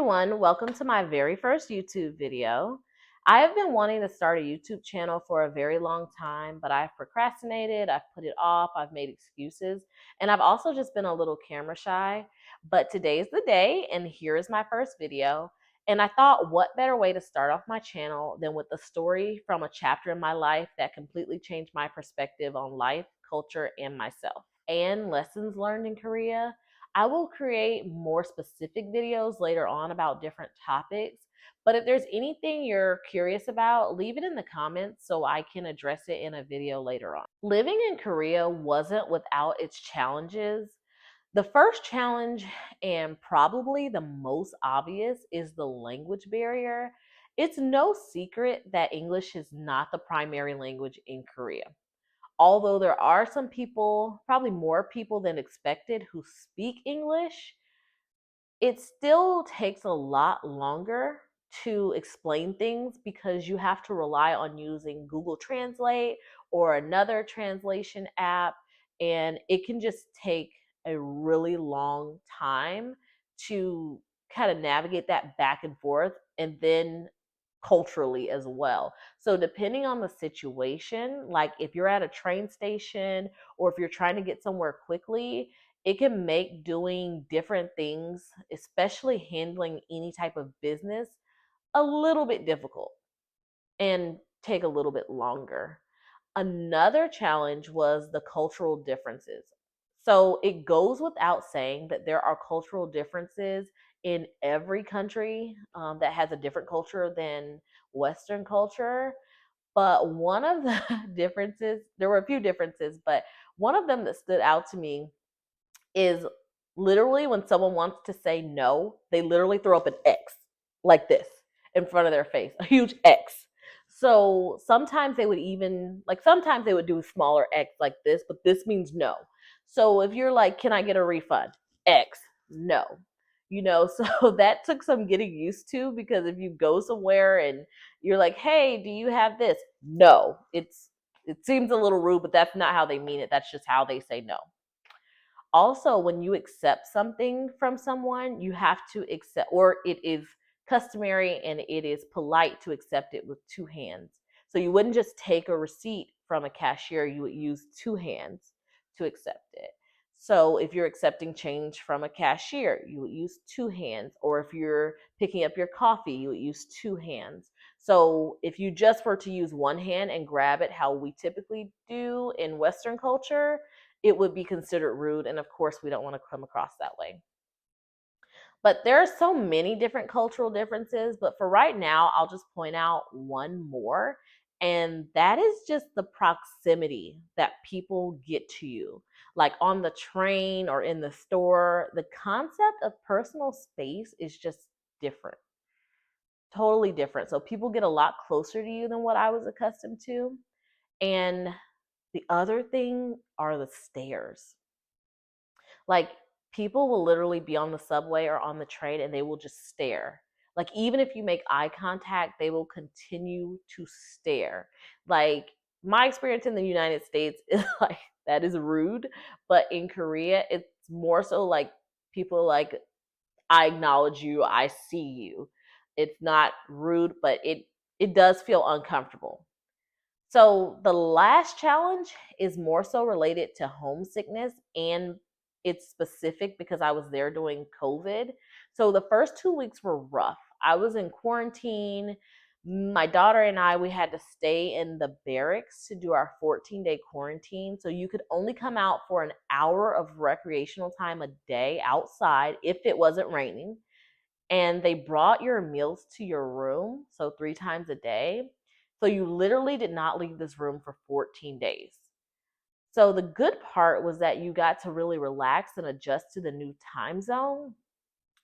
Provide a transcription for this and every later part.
everyone, welcome to my very first YouTube video. I have been wanting to start a YouTube channel for a very long time, but I've procrastinated, I've put it off, I've made excuses, and I've also just been a little camera shy. But today's the day, and here is my first video. And I thought, what better way to start off my channel than with a story from a chapter in my life that completely changed my perspective on life, culture, and myself, and lessons learned in Korea. I will create more specific videos later on about different topics. But if there's anything you're curious about, leave it in the comments so I can address it in a video later on. Living in Korea wasn't without its challenges. The first challenge, and probably the most obvious, is the language barrier. It's no secret that English is not the primary language in Korea. Although there are some people, probably more people than expected, who speak English, it still takes a lot longer to explain things because you have to rely on using Google Translate or another translation app, and it can just take a really long time to kind of navigate that back and forth, and then culturally as well. So depending on the situation, like if you're at a train station or if you're trying to get somewhere quickly, it can make doing different things, especially handling any type of business, a little bit difficult and take a little bit longer. Another challenge was the cultural differences. So it goes without saying that there are cultural differences in every country that has a different culture than Western culture. But one of the differences, there were a few differences, but one of them that stood out to me is literally when someone wants to say no, they literally throw up an X like this in front of their face, a huge X. So sometimes they would even, like, sometimes they would do a smaller X like this, but this means no. So if you're like, can I get a refund? X, no. So that took some getting used to, because if you go somewhere and you're like, hey, do you have this? No. It seems a little rude, but that's not how they mean it. That's just how they say no. Also, when you accept something from someone, you have to accept, or it is customary and it is polite to accept it with two hands. So you wouldn't just take a receipt from a cashier, you would use two hands to accept it. So if you're accepting change from a cashier, you would use two hands. Or if you're picking up your coffee, you would use two hands. So if you just were to use one hand and grab it how we typically do in Western culture, it would be considered rude. And of course, we don't want to come across that way. But there are so many different cultural differences. But for right now, I'll just point out one more. And that is just the proximity that people get to you. Like on the train or in the store, the concept of personal space is just different, totally different. So people get a lot closer to you than what I was accustomed to. And the other thing are the stares. Like, people will literally be on the subway or on the train and they will just stare. Like, even if you make eye contact, they will continue to stare. Like, my experience in the United States is like that is rude, but in Korea, it's more so like people like, I acknowledge you, I see you. It's not rude, but it does feel uncomfortable. So the last challenge is more so related to homesickness, and it's specific because I was there during COVID. So the first 2 weeks were rough. I was in quarantine. My daughter and I, we had to stay in the barracks to do our 14-day quarantine. So you could only come out for an hour of recreational time a day outside if it wasn't raining. And they brought your meals to your room, so 3 times a day. So you literally did not leave this room for 14 days. So the good part was that you got to really relax and adjust to the new time zone.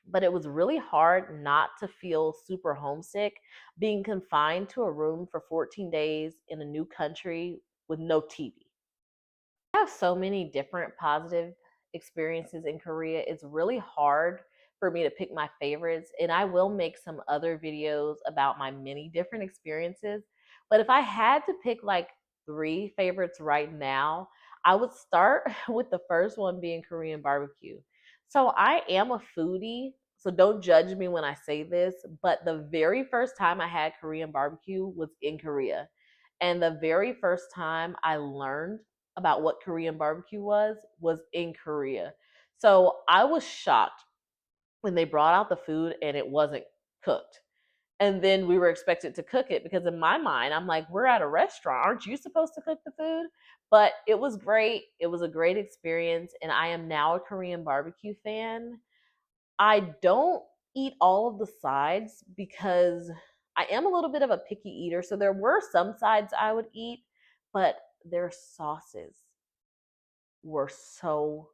But it was really hard not to feel super homesick being confined to a room for 14 days in a new country with no TV. I have so many different positive experiences in Korea. It's really hard for me to pick my favorites, and I will make some other videos about my many different experiences. But if I had to pick like three favorites right now, I would start with the first one being Korean barbecue. So I am a foodie. So don't judge me when I say this, but the very first time I had Korean barbecue was in Korea. And the very first time I learned about what Korean barbecue was in Korea. So I was shocked when they brought out the food and it wasn't cooked. And then we were expected to cook it because in my mind, I'm like, we're at a restaurant. Aren't you supposed to cook the food? But it was great. It was a great experience. And I am now a Korean barbecue fan. I don't eat all of the sides because I am a little bit of a picky eater. So there were some sides I would eat, but their sauces were so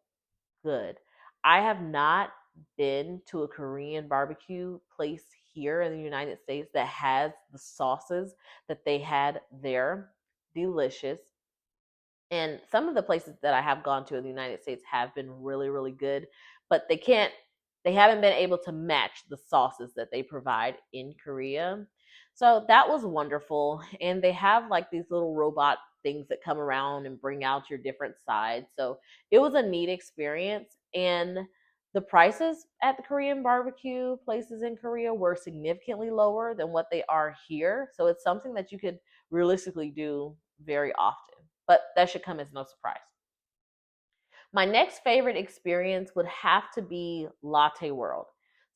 good. I have not been to a Korean barbecue place here in the United States that has the sauces that they had there. Delicious. And some of the places that I have gone to in the United States have been really, really good, but they haven't been able to match the sauces that they provide in Korea. So that was wonderful. And they have like these little robot things that come around and bring out your different sides. So it was a neat experience. And the prices at the Korean barbecue places in Korea were significantly lower than what they are here. So it's something that you could realistically do very often, but that should come as no surprise. My next favorite experience would have to be Latte World.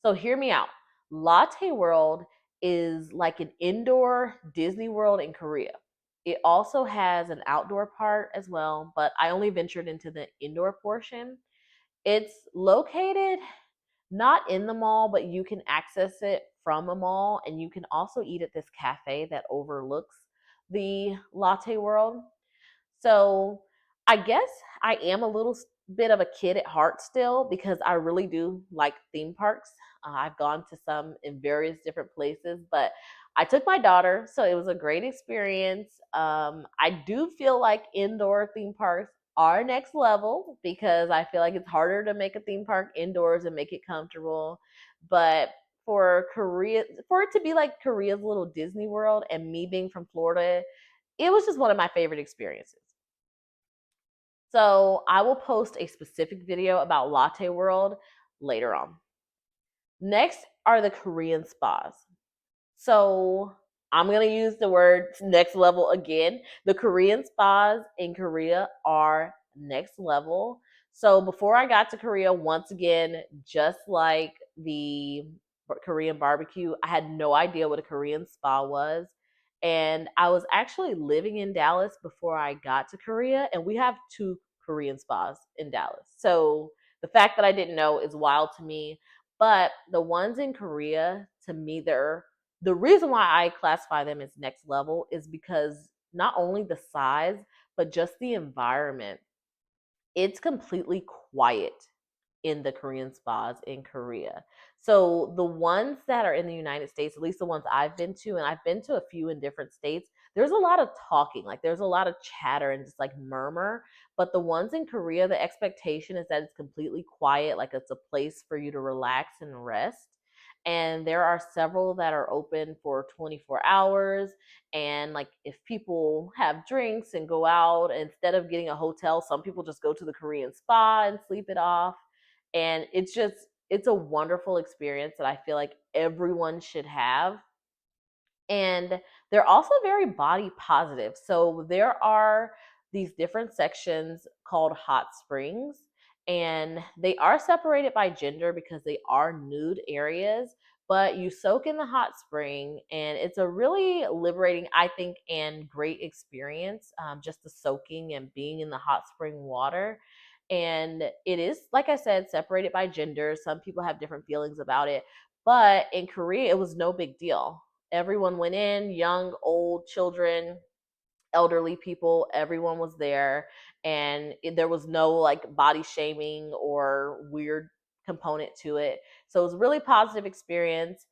So hear me out. Latte World is like an indoor Disney World in Korea. It also has an outdoor part as well, but I only ventured into the indoor portion. It's located not in the mall, but you can access it from a mall, and you can also eat at this cafe that overlooks the Latte World. So I guess I am a little bit of a kid at heart still because I really do like theme parks. I've gone to some in various different places, but I took my daughter, so it was a great experience. I do feel like indoor theme parks are next level because I feel like it's harder to make a theme park indoors and make it comfortable. But for Korea, for it to be like Korea's little Disney World and me being from Florida, it was just one of my favorite experiences. So I will post a specific video about Latte World later on. Next are the Korean spas. So I'm going to use the word next level again. The Korean spas in Korea are next level. So before I got to Korea, once again, just like the Korean barbecue, I had no idea what a Korean spa was. And I was actually living in Dallas before I got to Korea, and we have two Korean spas in Dallas. So the fact that I didn't know is wild to me. But the ones in Korea, to me, the reason why I classify them as next level is because not only the size, but just the environment. It's completely quiet in the Korean spas in Korea. So the ones that are in the United States, at least the ones I've been to, and I've been to a few in different states, there's a lot of talking, like there's a lot of chatter and just like murmur. But the ones in Korea, the expectation is that it's completely quiet, like it's a place for you to relax and rest. And there are several that are open for 24 hours. And like if people have drinks and go out, instead of getting a hotel, some people just go to the Korean spa and sleep it off. And it's a wonderful experience that I feel like everyone should have. And they're also very body positive. So there are these different sections called hot springs, and they are separated by gender because they are nude areas. But you soak in the hot spring, and it's a really liberating, I think, and great experience, just the soaking and being in the hot spring water. And it is, like I said, separated by gender. Some people have different feelings about it, but in Korea, it was no big deal. Everyone went in, young, old, children, elderly people, everyone was there. And there was no like body shaming or weird component to it. So it was a really positive experience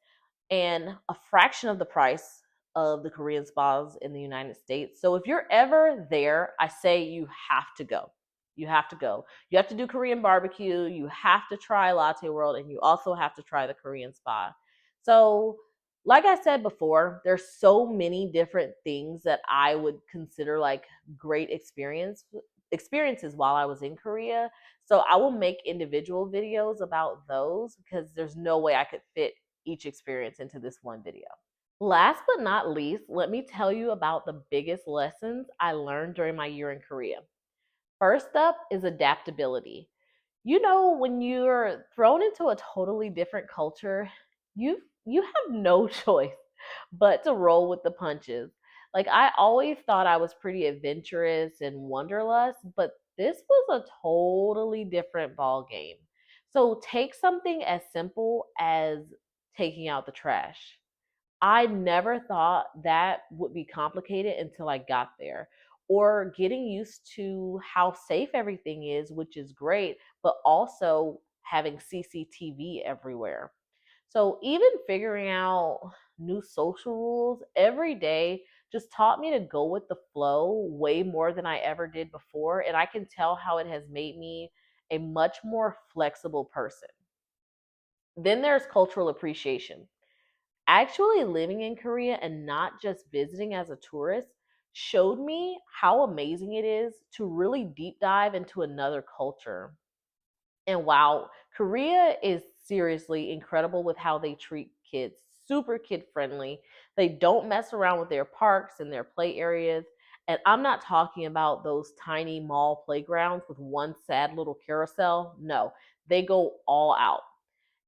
and a fraction of the price of the Korean spas in the United States. So if you're ever there, I say you have to go. You have to go. You have to do Korean barbecue. You have to try Latte World, and you also have to try the Korean spa. So, like I said before, there's so many different things that I would consider like great experience experiences while I was in Korea. So I will make individual videos about those because there's no way I could fit each experience into this one video. Last but not least, let me tell you about the biggest lessons I learned during my year in Korea. First up is adaptability. You know, when you're thrown into a totally different culture, you have no choice but to roll with the punches. Like I always thought I was pretty adventurous and wanderlust, but this was a totally different ball game. So take something as simple as taking out the trash. I never thought that would be complicated until I got there. Or getting used to how safe everything is, which is great, but also having CCTV everywhere. So even figuring out new social rules every day just taught me to go with the flow way more than I ever did before. And I can tell how it has made me a much more flexible person. Then there's cultural appreciation. Actually living in Korea and not just visiting as a tourist showed me how amazing it is to really deep dive into another culture. And wow, Korea is seriously incredible with how they treat kids. Super kid friendly. They don't mess around with their parks and their play areas. And I'm not talking about those tiny mall playgrounds with one sad little carousel. No, they go all out.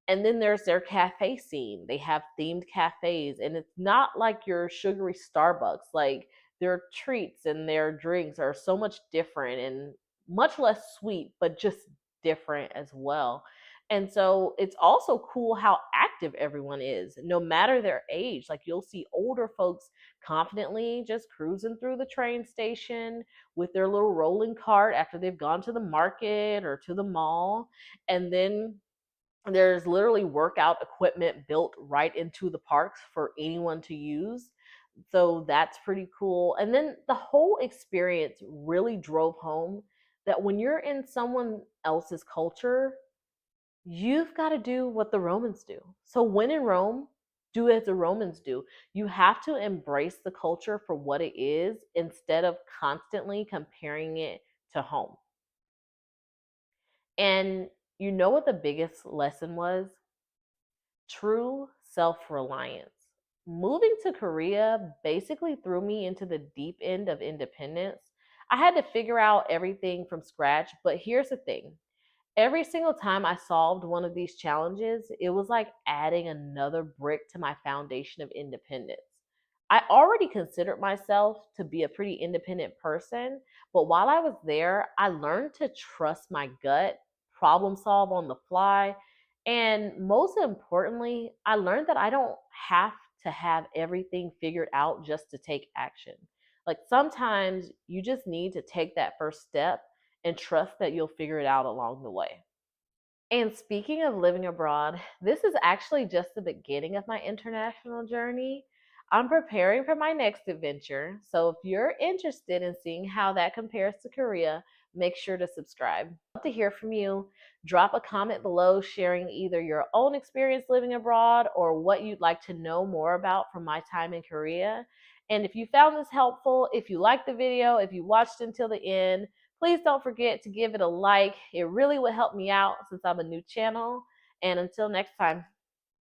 And then there's their cafe scene. They have themed cafes, and it's not like your sugary Starbucks. Like their treats and their drinks are so much different and much less sweet, but just different as well. And so it's also cool how active everyone is, no matter their age. Like you'll see older folks confidently just cruising through the train station with their little rolling cart after they've gone to the market or to the mall. And then there's literally workout equipment built right into the parks for anyone to use. So that's pretty cool. And then the whole experience really drove home that when you're in someone else's culture, you've got to do what the Romans do. So when in Rome, do as the Romans do. You have to embrace the culture for what it is instead of constantly comparing it to home. And you know what the biggest lesson was? True self reliance. Moving to Korea basically threw me into the deep end of independence. I had to figure out everything from scratch, but here's the thing: every single time I solved one of these challenges, it was like adding another brick to my foundation of independence. I already considered myself to be a pretty independent person, but while I was there, I learned to trust my gut, problem solve on the fly, and most importantly, I learned that I don't have to have everything figured out just to take action. Like sometimes you just need to take that first step and trust that you'll figure it out along the way. And speaking of living abroad, this is actually just the beginning of my international journey. I'm preparing for my next adventure. So if you're interested in seeing how that compares to Korea, make sure to subscribe. I'd love to hear from you. Drop a comment below sharing either your own experience living abroad or what you'd like to know more about from my time in Korea. And if you found this helpful, if you liked the video, if you watched until the end, please don't forget to give it a like. It really would help me out since I'm a new channel. And until next time.